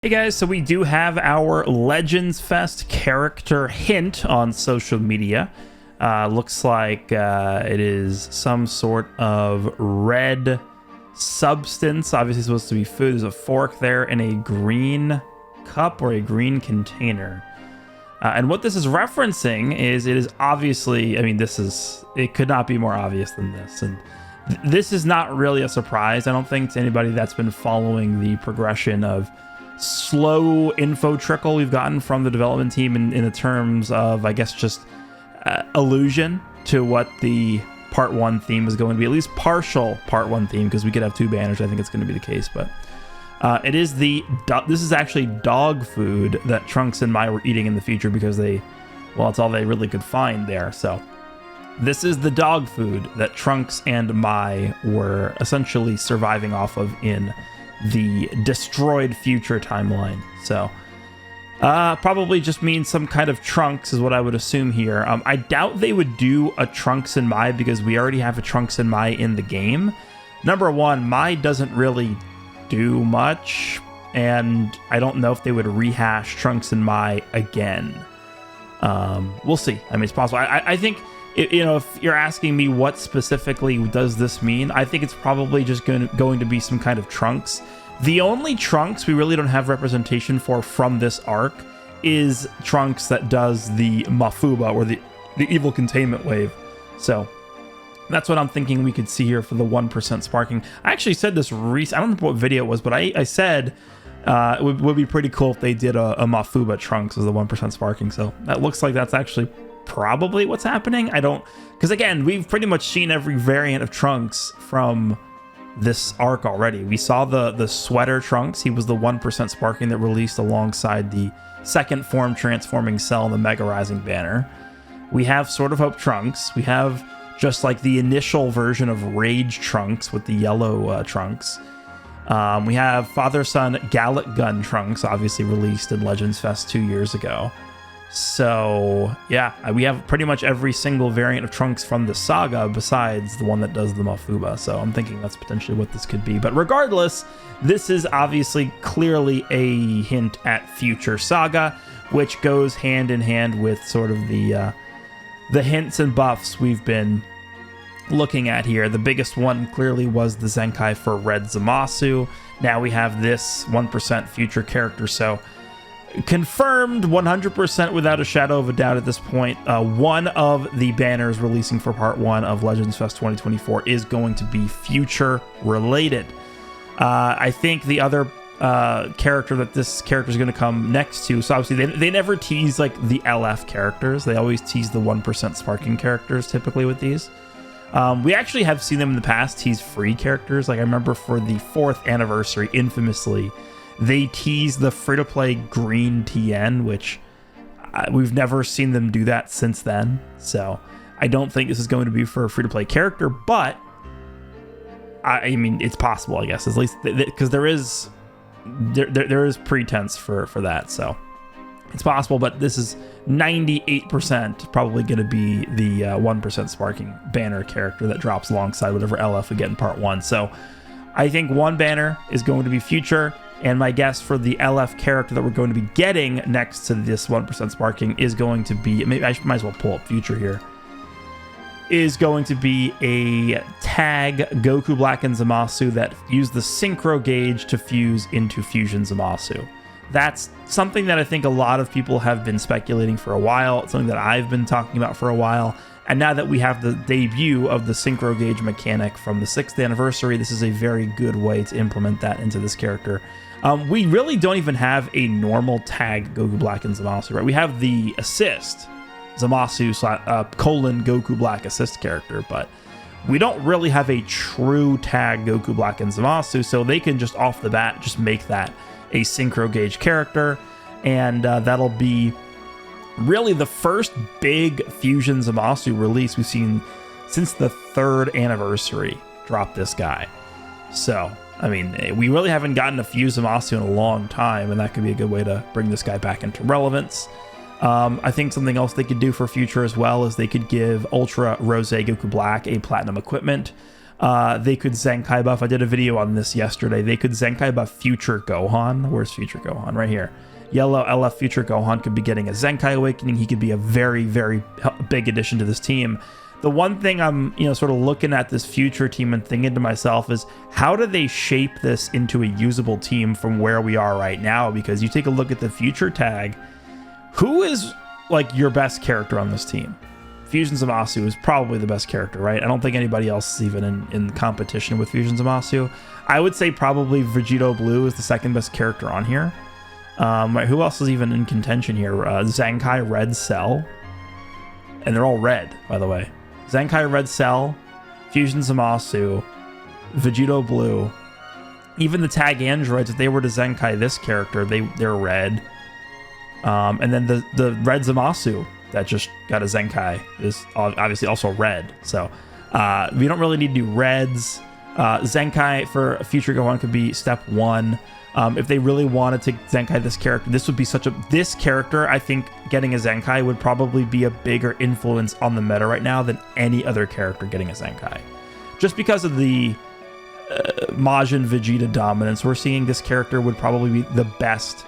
Hey guys, so we do have our Legends Fest character hint on social media. Looks like it is some sort of red substance, obviously supposed to be food. There's a fork there in a green cup or a green container. And what this is referencing is it is obviously, I mean, it could not be more obvious than this. And this is not really a surprise, I don't think, to anybody that's been following the progression of slow info trickle we've gotten from the development team in the terms of, I guess, just allusion to what the part 1 theme is going to be, at least partial part 1 theme, because we could have 2 banners. I think it's going to be the case, but it is this is actually dog food that Trunks and Mai were eating in the future because it's all they really could find there. So this is the dog food that Trunks and Mai were essentially surviving off of in the destroyed future timeline. So probably just means some kind of Trunks is what I would assume here. I doubt they would do a Trunks and Mai because we already have a Trunks and Mai in the game. Number one, Mai doesn't really do much, and I don't know if they would rehash Trunks and Mai again. We'll see. I mean, it's possible. I think if you're asking me what specifically does this mean, I think it's probably just going to be some kind of Trunks. The only Trunks we really don't have representation for from this arc is Trunks that does the Mafuba, or the evil containment wave. So that's what I'm thinking we could see here for the 1% sparking. I actually said this I don't remember what video it was, but I said it would be pretty cool if they did a Mafuba Trunks as the 1% sparking. So that looks like that's actually probably what's happening. Because again, we've pretty much seen every variant of Trunks from this arc already. We saw the sweater Trunks. He was the 1% sparking that released alongside the second form transforming cell in the Mega Rising banner. We have Sword of Hope Trunks. We have just like the initial version of Rage Trunks with the yellow Trunks. We have Father-Son Gallic Gun Trunks, obviously released in Legends Fest 2 years ago. So yeah, we have pretty much every single variant of Trunks from the Saga besides the one that does the Mafuba. So I'm thinking that's potentially what this could be. But regardless, this is obviously clearly a hint at future Saga, which goes hand in hand with sort of the hints and buffs we've been looking at here. The biggest one clearly was the Zenkai for Red Zamasu. Now we have this 1% future character. So confirmed 100% without a shadow of a doubt at this point. One of the banners releasing for part 1 of Legends Fest 2024 is going to be future related. I think the other character that this character is going to come next to, so obviously they never tease like the LF characters. They always tease the 1% sparking characters typically with these. We actually have seen them in the past tease free characters. Like I remember for the 4th anniversary, infamously, they teased the free-to-play green TN, which we've never seen them do that since then. So I don't think this is going to be for a free-to-play character, but I mean, it's possible, I guess, at least because there is pretense for that. So it's possible, but this is 98% probably going to be the 1% sparking banner character that drops alongside whatever LF we get in part 1. So I think one banner is going to be future. And my guess for the LF character that we're going to be getting next to this 1% sparking is going to be, maybe I might as well pull up future here, is going to be a tag Goku Black and Zamasu that use the Synchro Gauge to fuse into Fusion Zamasu. That's something that I think a lot of people have been speculating for a while. It's something that I've been talking about for a while. And now that we have the debut of the Synchro Gauge mechanic from the 6th anniversary, this is a very good way to implement that into this character. We really don't even have a normal tag Goku Black and Zamasu, right? We have the assist, Zamasu colon Goku Black assist character, but we don't really have a true tag Goku Black and Zamasu, so they can just off the bat just make that a Synchro Gauge character, and that'll be really the first big Fusion Zamasu release we've seen since the 3rd anniversary drop this guy. So I mean, we really haven't gotten a Fuse Zamasu in a long time, and that could be a good way to bring this guy back into relevance. I think something else they could do for future as well is they could give Ultra Rose Goku Black a platinum equipment. They could Zenkai buff. I did a video on this yesterday. They could Zenkai buff Future Gohan. Where's Future Gohan? Right here. Yellow LF Future Gohan could be getting a Zenkai Awakening. He could be a very, very big addition to this team. The one thing I'm, sort of looking at this future team and thinking to myself is, how do they shape this into a usable team from where we are right now? Because you take a look at the future tag, who is like your best character on this team? Fusion Zamasu is probably the best character, right? I don't think anybody else is even in competition with Fusion Zamasu. I would say probably Vegito Blue is the second best character on here. Who else is even in contention here? Zenkai Red Cell. And they're all red, by the way. Zenkai Red Cell, Fusion Zamasu, Vegito Blue. Even the tag androids, if they were to Zenkai this character, they're red. And then the red Zamasu that just got a Zenkai is obviously also red. So we don't really need to do reds. Zenkai for Future Gohan could be step 1. If they really wanted to Zenkai this character, this would be this character, I think getting a Zenkai would probably be a bigger influence on the meta right now than any other character getting a Zenkai. Just because of the Majin Vegeta dominance, we're seeing this character would probably be the best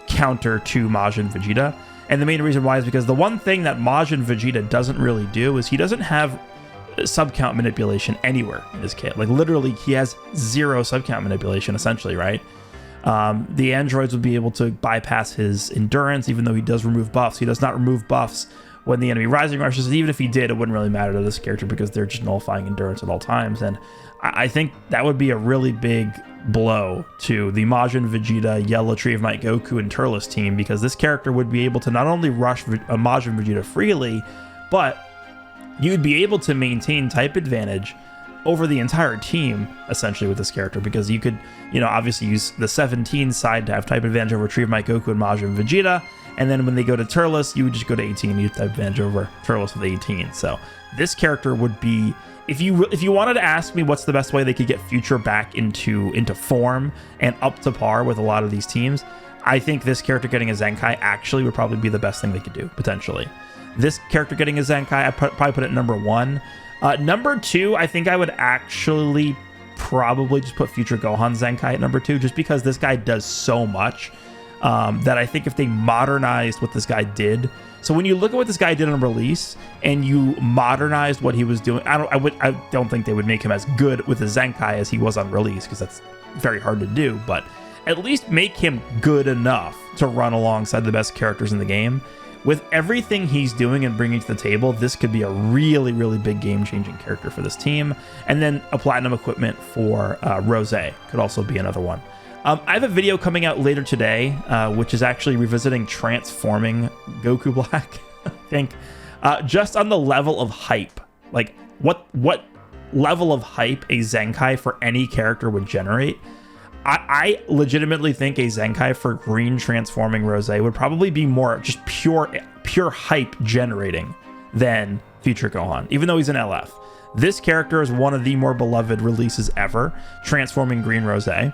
counter to Majin Vegeta. And the main reason why is because the one thing that Majin Vegeta doesn't really do is he doesn't have subcount manipulation anywhere in his kit. Like literally he has 0 subcount manipulation essentially, right? The androids would be able to bypass his endurance, even though he does remove buffs. He does not remove buffs when the enemy rising rushes. And even if he did, it wouldn't really matter to this character because they're just nullifying endurance at all times. And I think that would be a really big blow to the Majin Vegeta, Yellow Tree of Might Goku, and Turles team, because this character would be able to not only rush Majin Vegeta freely, but you'd be able to maintain type advantage over the entire team essentially with this character, because you could, obviously use the 17 side to have type advantage over Tree of Might Goku and Majin Vegeta, and then when they go to Turles, you would just go to 18 and you have type advantage over Turles with 18. So this character would be, if you wanted to ask me what's the best way they could get Future back into form and up to par with a lot of these teams, I think this character getting a Zenkai actually would probably be the best thing they could do potentially. This character getting a Zenkai, I'd probably put it number 1. Number 2, I think I would actually probably just put Future Gohan Zenkai at number 2, just because this guy does so much that I think if they modernized what this guy did. So when you look at what this guy did on release and you modernized what he was doing, I don't think they would make him as good with a Zenkai as he was on release, because that's very hard to do, but at least make him good enough to run alongside the best characters in the game. With everything he's doing and bringing to the table, this could be a really, really big game-changing character for this team. And then a platinum equipment for Rose could also be another one. I have a video coming out later today, which is actually revisiting transforming Goku Black, I think, just on the level of hype. Like, what level of hype a Zenkai for any character would generate. I legitimately think a Zenkai for green transforming Rose would probably be more just pure hype generating than Future Gohan, even though he's an LF. This character is one of the more beloved releases ever, transforming green Rose. And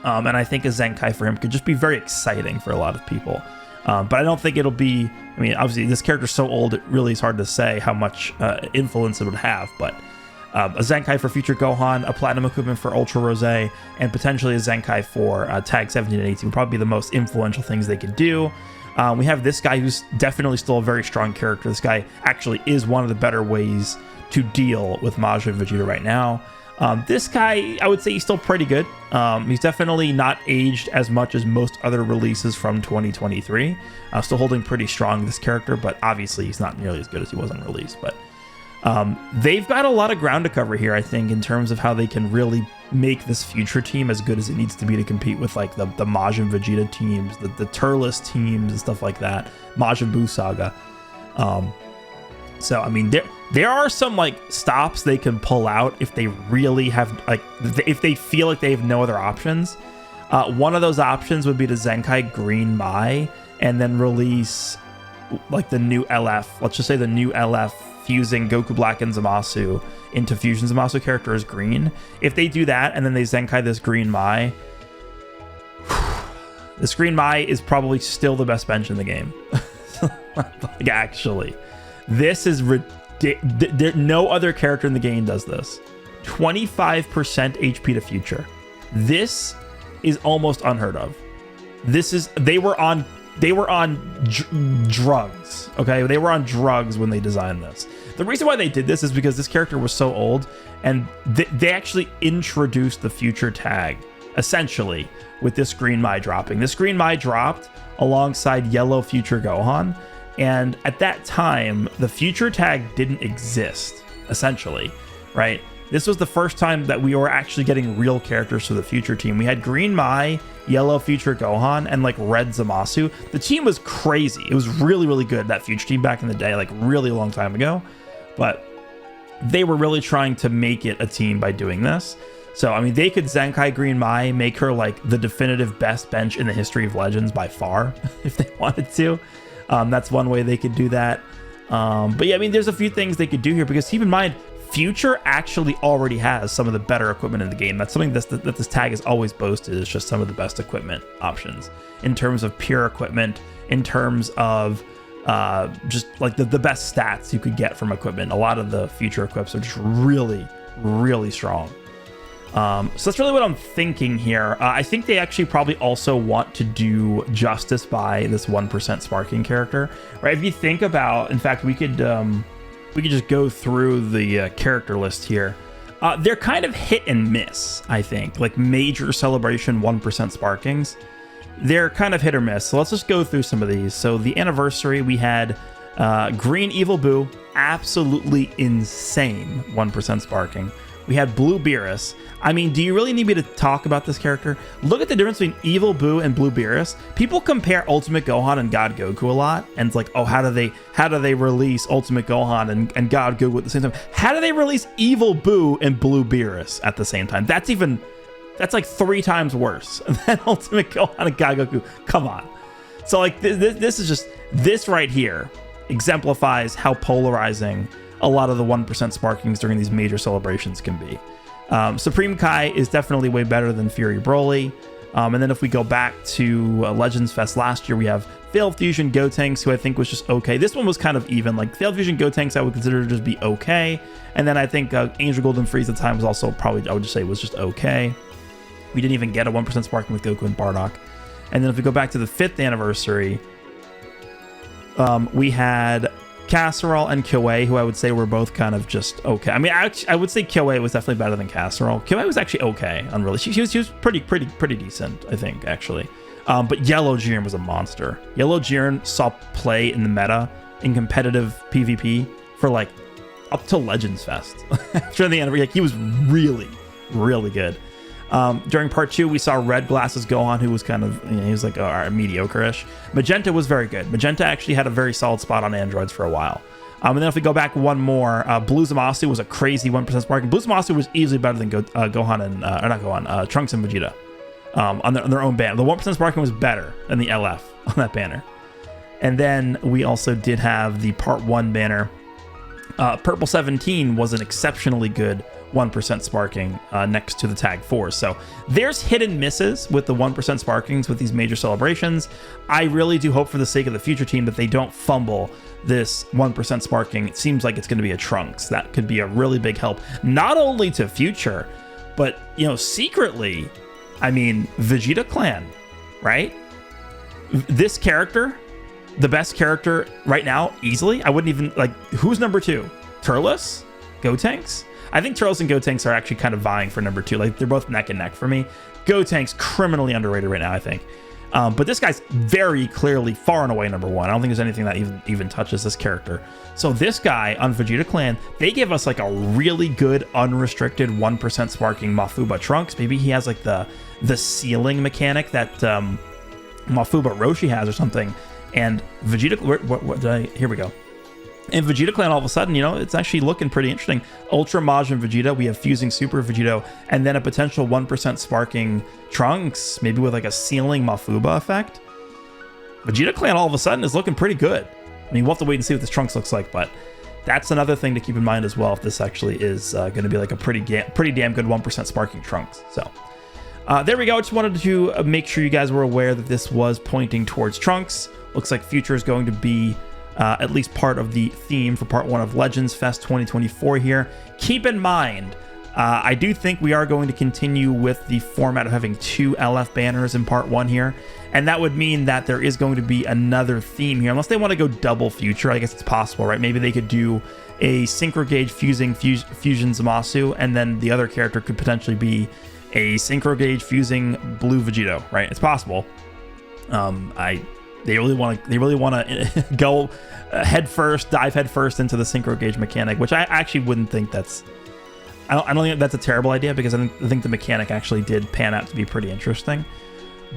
I think a Zenkai for him could just be very exciting for a lot of people. But I don't think it'll be, obviously this character's so old, it really is hard to say how much influence it would have, but a Zenkai for Future Gohan, a platinum equipment for Ultra Rose, and potentially a Zenkai for Tag 17 and 18 would probably be the most influential things they could do. We have this guy who's definitely still a very strong character. This guy actually is one of the better ways to deal with Majin Vegeta right now. This guy, I would say he's still pretty good. He's definitely not aged as much as most other releases from 2023. Still holding pretty strong, this character, but obviously he's not nearly as good as he was on release. But they've got a lot of ground to cover here, I think, in terms of how they can really make this future team as good as it needs to be to compete with like the Majin Vegeta teams, the Turles teams and stuff like that, Majin Buu Saga. So I mean, there are some like stops they can pull out if they really have, like, if they feel like they have no other options. One of those options would be to Zenkai Green Mai and then release like the new LF. Let's just say the new LF fusing Goku Black and Zamasu into Fusion Zamasu character as green. If they do that and then they Zenkai this Green Mai, this Green Mai is probably still the best bench in the game. Like, actually, this is ridiculous. No other character in the game does this 25% HP to future. This is almost unheard of. They were on drugs. Okay, they were on drugs when they designed this. The reason why they did this is because this character was so old, and they actually introduced the future tag essentially with this green Mai dropping. This green Mai dropped alongside yellow future Gohan, and at that time the future tag didn't exist essentially, right? This was the first time that we were actually getting real characters for the future team. We had green Mai, yellow future Gohan, and like red Zamasu. The team was crazy. It was really, really good, that future team back in the day, like really a long time ago. But they were really trying to make it a team by doing this. So, I mean, they could Zenkai Green Mai, make her like the definitive best bench in the history of Legends by far, if they wanted to. That's one way they could do that. But yeah, I mean, there's a few things they could do here, because keep in mind, Future actually already has some of the better equipment in the game. That's something that this tag has always boasted, is just some of the best equipment options in terms of pure equipment, in terms of just like the best stats you could get from equipment. A lot of the Future equips are just really, really strong. So that's really what I'm thinking here. I think they actually probably also want to do justice by this 1% sparking character, right? If you think about, in fact, we could just go through the character list here. They're kind of hit and miss, I think. Like major celebration 1% sparkings, they're kind of hit or miss. So let's just go through some of these. So the anniversary, we had Green Evil Boo, absolutely insane 1% sparking. We had Blue Beerus. I mean, do you really need me to talk about this character? Look at the difference between Evil Boo and Blue Beerus. People compare Ultimate Gohan and God Goku a lot, and it's like, oh, how do they release Ultimate Gohan and God Goku at the same time? How do they release Evil Boo and Blue Beerus at the same time? That's like 3 times worse than Ultimate Gohan and God Goku. Come on. So like this is just, this right here exemplifies how polarizing a lot of the 1% sparkings during these major celebrations can be. Supreme Kai is definitely way better than Fury Broly. And then if we go back to Legends Fest last year, we have Failed Fusion Gotenks, who I think was just okay. This one was kind of even. Like Failed Fusion Gotenks, I would consider to just be okay. And then I think Angel Golden Freeze at the time was also probably, I would just say, was just okay. We didn't even get a 1% sparking with Goku and Bardock. And then if we go back to the 5th anniversary, we had Casserole and Kyoei, who I would say were both kind of just okay. I mean, I would say Kyoei was definitely better than Casserole. Kyoei was actually okay on really. She was pretty decent, I think, actually. But Yellow Jiren was a monster. Yellow Jiren saw play in the meta in competitive PvP for like up to Legends Fest. After the end, like, he was really, really good. During part 2, we saw Red Glasses Gohan, who was kind of, he was like mediocre-ish. Magenta was very good. Magenta actually had a very solid spot on androids for a while. And then if we go back one more, Blue Zamasu was a crazy 1% sparking. Blue Zamasu was easily better than Gohan and, or not Gohan, Trunks and Vegeta on their own banner. The 1% sparking was better than the LF on that banner. And then we also did have the part 1 banner. Purple 17 was an exceptionally good 1% sparking next to the tag 4. So there's hit and misses with the 1% sparkings with these major celebrations. I really do hope, for the sake of the future team, that they don't fumble this 1% sparking. It seems like it's going to be a Trunks. That could be a really big help, not only to future, but, you know, secretly, I mean, Vegeta Clan, right? This character, the best character right now, easily. I wouldn't even, like, who's number 2? Turles? Gotenks? I think Turles and Gotenks are actually kind of vying for number 2. Like, they're both neck and neck for me. Gotenks, criminally underrated right now, I think. But this guy's very clearly far and away number 1. I don't think there's anything that even touches this character. So this guy on Vegeta Clan, they give us like a really good unrestricted 1% sparking Mafuba Trunks. Maybe he has like the ceiling mechanic that Mafuba Roshi has or something. And Vegeta, what did I, here we go. And Vegeta Clan, all of a sudden, you know, it's actually looking pretty interesting. Ultra Majin Vegeta, we have Fusing Super Vegito, and then a potential 1% sparking Trunks, maybe with like a ceiling Mafuba effect. Vegeta Clan all of a sudden is looking pretty good. I mean, we'll have to wait and see what this Trunks looks like, but that's another thing to keep in mind as well, if this actually is going to be like a pretty damn good 1% sparking Trunks. So there we go. I just wanted to make sure you guys were aware that this was pointing towards Trunks. Looks like Future is going to be at least part of the theme for part 1 of Legends Fest 2024 here. Keep in mind, I do think we are going to continue with the format of having 2 LF banners in part 1 here, and that would mean that there is going to be another theme here, unless they want to go double future. I guess it's possible, right? Maybe they could do a Synchro Gauge fusing Fusion Zamasu, and then the other character could potentially be a Synchro Gauge fusing Blue Vegito, right? It's possible. They really want to go dive head first into the Synchro Gauge mechanic, which I actually wouldn't think that's. I don't think that's a terrible idea, because I think the mechanic actually did pan out to be pretty interesting.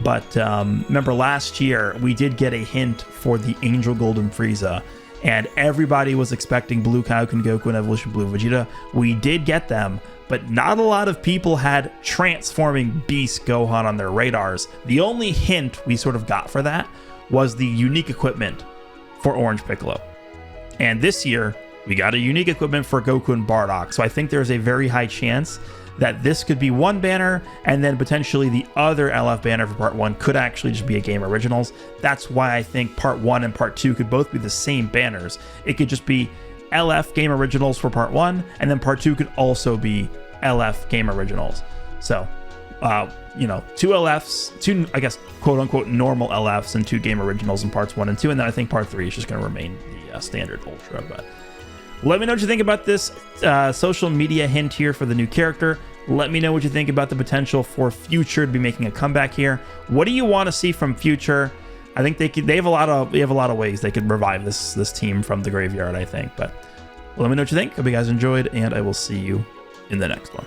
But remember last year we did get a hint for the Angel Golden Frieza, and everybody was expecting Blue Kaioken Goku and Evolution Blue Vegeta. We did get them, but not a lot of people had Transforming Beast Gohan on their radars. The only hint we sort of got for that was the unique equipment for Orange Piccolo. And this year, we got a unique equipment for Goku and Bardock. So I think there's a very high chance that this could be one banner, and then potentially the other LF banner for part 1 could actually just be a Game Originals. That's why I think part 1 and part 2 could both be the same banners. It could just be LF Game Originals for part 1, and then part 2 could also be LF Game Originals. So, 2 LFs, 2, I guess, quote unquote, normal LFs, and 2 Game Originals in parts 1 and 2, and then I think part 3 is just going to remain the standard Ultra. But let me know what you think about this social media hint here for the new character. Let me know what you think about the potential for Future to be making a comeback here. What do you want to see from Future? I think they have a lot of ways they could revive this team from the graveyard, I think. But let me know what you think. Hope you guys enjoyed, and I will see you in the next one.